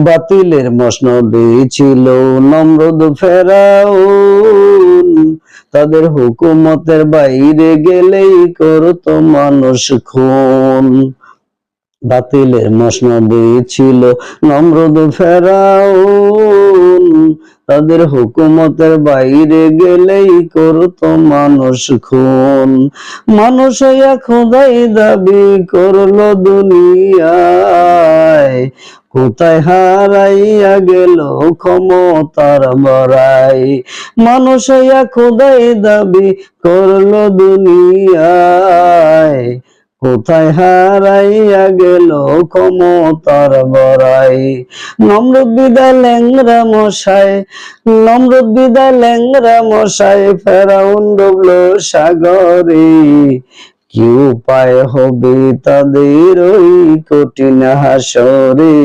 বাতিলের মসনদে ছিল নমরুদ ফেরাউন, তাদের হুকুমতের বাইরে গেলেই করতো মানুষ খুন। বাতিলের মসনদে ছিল নমরুদ ফেরাউন, তাদের হুকুমতের বাইরে গেলেই করতো মানুষ খুন। মানুষ হইয়া খোদাই দাবি করলো দুনিয়ায়, কোথায় হারাইয়া গেল ক্ষমতার বড়াই। মানুষ হইয়া খোদাই দাবি করলো দুনিয়ায়, কোথায় হারাইয়া গেল ক্ষমতার বড়াই। নমরুদ বিদায় ল্যাংরা মশাই, নমরুদ বিদায় ল্যাংরা মশাই, ফেরাউন ডুবলো সাগরে। কি উপায় হবে তাদের ওই কঠিন হাসরে।